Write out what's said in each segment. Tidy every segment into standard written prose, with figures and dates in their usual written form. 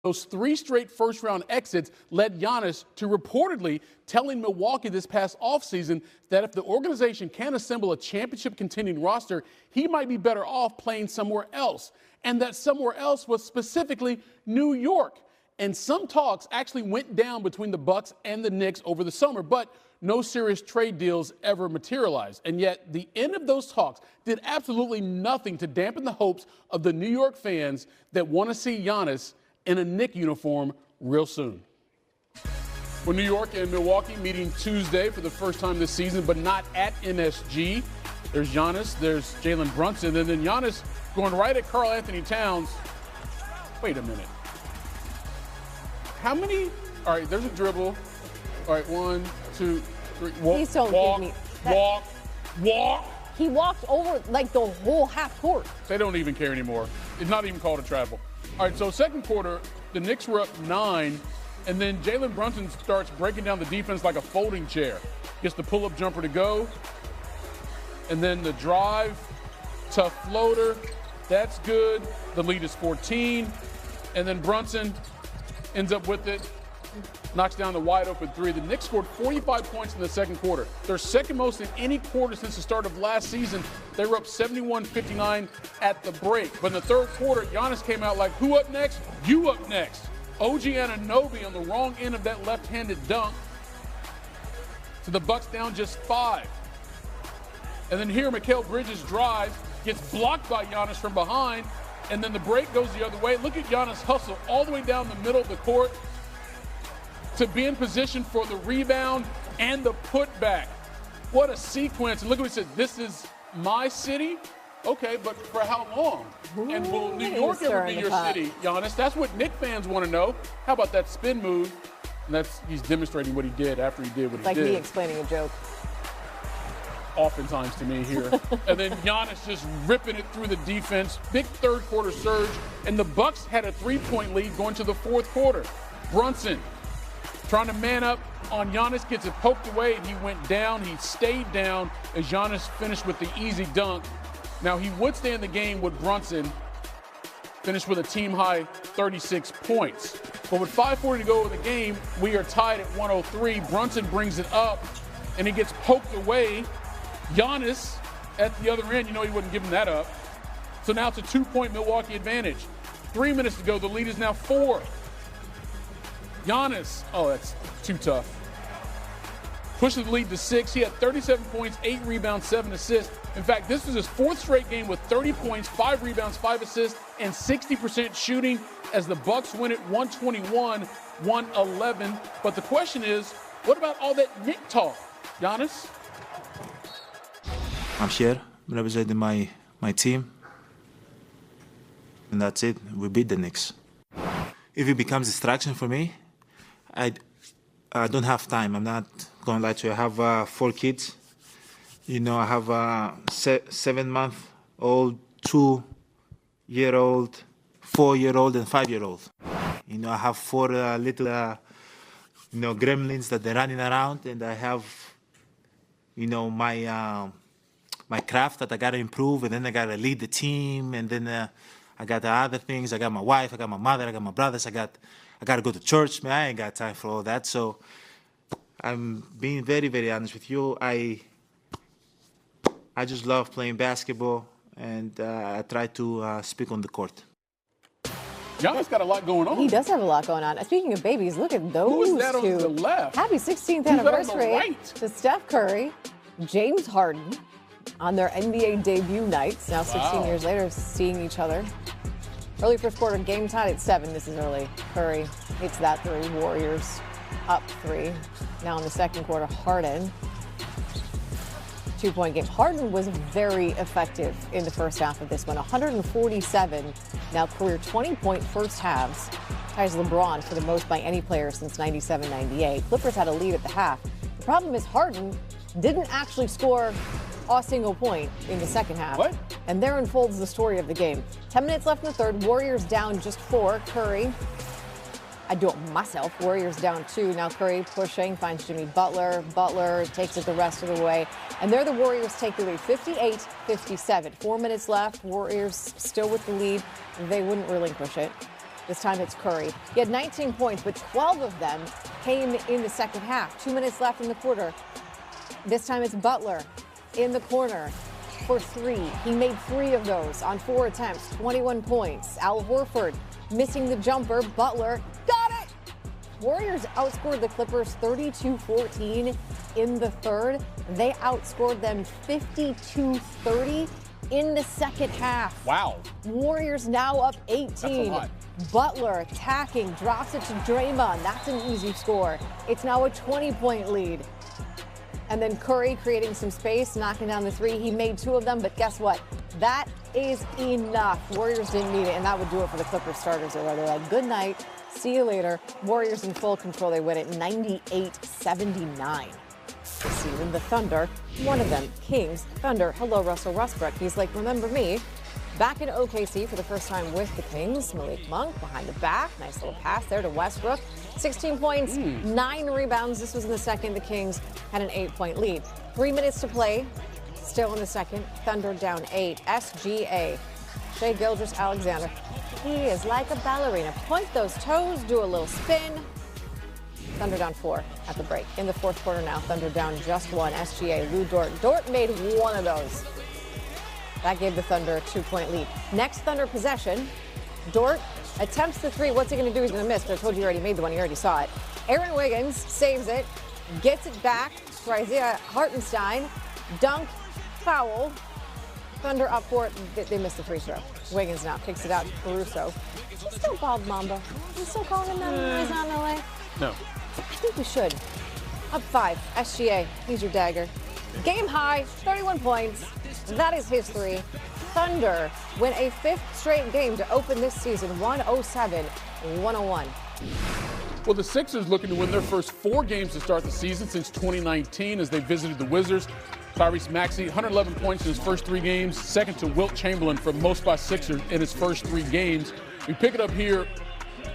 Those 3 straight first-round exits led Giannis to reportedly telling Milwaukee this past offseason that if the organization can't assemble a championship-contending roster, he might be better off playing somewhere else. And that somewhere else was specifically New York. And some talks actually went down between the Bucks and the Knicks over the summer, but no serious trade deals ever materialized. And yet the end of those talks did absolutely nothing to dampen the hopes of the New York fans that want to see Giannis in a Knicks uniform real soon. Well, New York and Milwaukee meeting Tuesday for the first time this season, but not at MSG. There's Giannis, there's Jalen Brunson, and then Giannis going right at Karl Anthony Towns. Wait a minute. How many? All right, there's a dribble. All right, 1, 2, 3. Please don't give me that. Walk. He walked over like the whole half court. They don't even care anymore. It's not even called a travel. All right, so second quarter, the Knicks were up 9, and then Jalen Brunson starts breaking down the defense like a folding chair. Gets the pull-up jumper to go, and then the drive, tough floater, that's good. The lead is 14, and then Brunson ends up with it, knocks down the wide-open 3. The Knicks scored 45 points in the second quarter. Their second most in any quarter since the start of last season. They were up 71-59 at the break. But in the third quarter, Giannis came out like, who up next? You up next. OG Anunoby on the wrong end of that left-handed dunk. So the Bucks down just 5. And then here, Mikal Bridges drives, gets blocked by Giannis from behind, and then the break goes the other way. Look at Giannis hustle all the way down the middle of the court to be in position for the rebound and the putback. What a sequence. And look what he said, this is my city? Okay, but for how long? Ooh, and will New York ever be your city, Giannis? That's what Knicks fans want to know. How about that spin move? And he's demonstrating what he did after he did what he did. Like me explaining a joke. Oftentimes to me here. And then Giannis just ripping it through the defense. Big third quarter surge. And the Bucks had a 3-point lead going to the fourth quarter. Brunson trying to man up on Giannis, gets it poked away, and he went down. He stayed down as Giannis finished with the easy dunk. Now, he would stay in the game with Brunson, finished with a team-high 36 points. But with 5:40 to go in the game, we are tied at 103. Brunson brings it up, and he gets poked away. Giannis at the other end, he wouldn't give him that up. So now it's a 2-point Milwaukee advantage. 3 minutes to go. The lead is now 4. Giannis, that's too tough. Pushes the lead to 6. He had 37 points, 8 rebounds, 7 assists. In fact, this was his 4th straight game with 30 points, 5 rebounds, 5 assists, and 60% shooting as the Bucks win it 121-111. But the question is, what about all that Knick talk, Giannis? I'm here representing my team, and that's it. We beat the Knicks. If it becomes a distraction for me, I don't have time. I'm not going to lie to you. I have 4 kids. I have a 7-month-old, 2-year-old, 4-year-old, and 5-year-old. I have 4 little, gremlins that they're running around, and I have, my craft that I got to improve, and then I got to lead the team, and then I got the other things. I got my wife, I got my mother, I got my brothers, I got to go to church. Man, I ain't got time for all that. So I'm being very, very honest with you. I just love playing basketball, and I try to speak on the court. Giannis got a lot going on. He does have a lot going on. Speaking of babies, look at those Who is that two. on the left? Happy 16th Who's that on the anniversary right? to Steph Curry, James Harden on their NBA debut nights. Now 16 years later, seeing each other. Early first quarter, game tied at 7. This is early. Curry hits that 3. Warriors up 3. Now in the second quarter, Harden. 2-point game. Harden was very effective in the first half of this one. 147, now career 20-point first halves. Ties LeBron for the most by any player since 97-98. Clippers had a lead at the half. The problem is Harden didn't actually score a single point in the second half. What? And there unfolds the story of the game. 10 minutes left in the third. Warriors down just 4. Curry. I do it myself. Warriors down 2. Now Curry pushing, finds Jimmy Butler. Butler takes it the rest of the way. And there the Warriors take the lead, 58-57. 4 minutes left. Warriors still with the lead. They wouldn't relinquish it. This time it's Curry. He had 19 points, but 12 of them came in the second half. 2 minutes left in the quarter. This time it's Butler in the corner for 3. He made 3 of those on 4 attempts, 21 points. Al Horford missing the jumper. Butler got it! Warriors outscored the Clippers 32-14 in the third. They outscored them 52-30 in the second half. Wow. Warriors now up 18. That's a lot. Butler attacking, drops it to Draymond. That's an easy score. It's now a 20-point lead. And then Curry creating some space, knocking down the 3. He made 2 of them, but guess what? That is enough. Warriors didn't need it, and that would do it for the Clippers starters. They're like, good night, see you later. Warriors in full control. They win it 98-79. See in the Thunder, one of them, Kings, Thunder. Hello, Russell Westbrook. He's like, remember me? Back in OKC for the first time with the Kings. Malik Monk behind the back. Nice little pass there to Westbrook. 16 points, 9 rebounds. This was in the second. The Kings had an 8-point lead. 3 minutes to play. Still in the second. Thunder down 8. SGA. Shai Gilgeous-Alexander. He is like a ballerina. Point those toes, do a little spin. Thunder down 4 at the break. In the fourth quarter now, Thunder down just 1. SGA, Lou Dort. Dort made 1 of those. That gave the Thunder a 2-point lead. Next Thunder possession, Dort attempts the 3. What's he going to do? He's going to miss. But I told you he already made the one. You already saw it. Aaron Wiggins saves it, gets it back for Isaiah Hartenstein. Dunk, foul. Thunder up 4. They missed the free throw. Wiggins now kicks it out to Caruso. He's still Bald Mamba. You still calling him that when he's not in LA? No. I think we should. Up 5. SGA. He's your dagger. Game high, 31 points. That is history. Thunder win a 5th straight game to open this season, 107-101. Well, the Sixers looking to win their first 4 games to start the season since 2019 as they visited the Wizards. Tyrese Maxey, 111 points in his first 3 games, second to Wilt Chamberlain for most by Sixers in his first 3 games. We pick it up here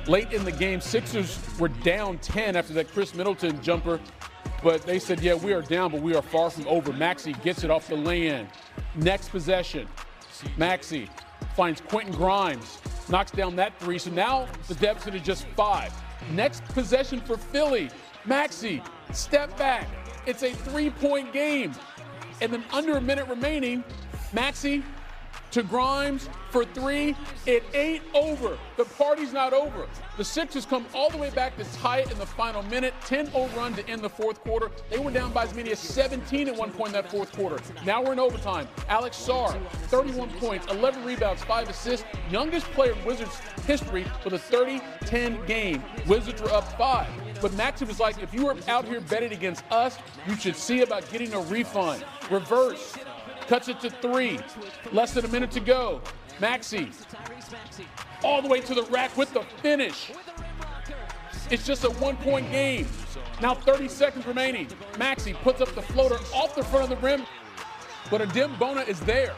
late in the game. Sixers were down 10 after that Chris Middleton jumper, but they said, yeah, we are down, but we are far from over. Maxey gets it off the lay-in. Next possession, Maxey finds Quentin Grimes, knocks down that 3, so now the deficit is just 5. Next possession for Philly, Maxey, step back. It's a 3-point game. And then under a minute remaining, Maxey to Grimes for 3. It ain't over. The party's not over. The Sixers come all the way back to tie it in the final minute. 10-0 run to end the fourth quarter. They were down by as many as 17 at one point in that fourth quarter. Now we're in overtime. Alex Sarr, 31 points, 11 rebounds, 5 assists. Youngest player in Wizards history with a 30-10 game. Wizards were up 5. But Maxey was like, if you were out here betting against us, you should see about getting a refund. Reverse. Cuts it to 3. Less than a minute to go. Maxey all the way to the rack with the finish. It's just a 1-point game. Now 30 seconds remaining. Maxey puts up the floater off the front of the rim, but Adem Bona is there.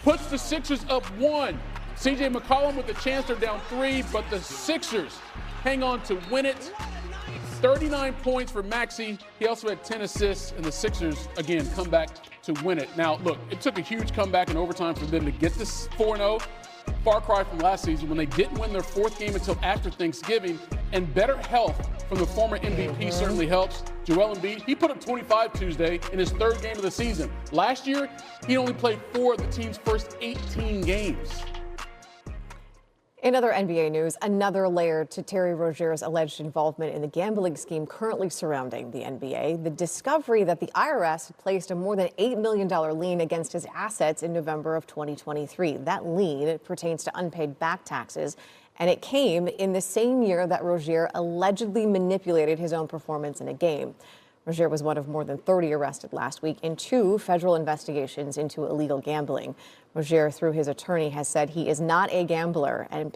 Puts the Sixers up 1. CJ McCollum with a chance, they're down 3, but the Sixers hang on to win it. 39 points for Maxey. He also had 10 assists, and the Sixers, again, come back to win it. Now, look, it took a huge comeback in overtime for them to get this 4-0. Far cry from last season when they didn't win their 4th game until after Thanksgiving. And better health from the former MVP certainly helps. Joel Embiid, he put up 25 Tuesday in his 3rd game of the season. Last year, he only played 4 of the team's first 18 games. In other NBA news, another layer to Terry Rozier's alleged involvement in the gambling scheme currently surrounding the NBA. The discovery that the IRS had placed a more than $8 million lien against his assets in November of 2023. That lien pertains to unpaid back taxes, and it came in the same year that Rozier allegedly manipulated his own performance in a game. Rozier was one of more than 30 arrested last week in 2 federal investigations into illegal gambling. Rozier, through his attorney, has said he is not a gambler and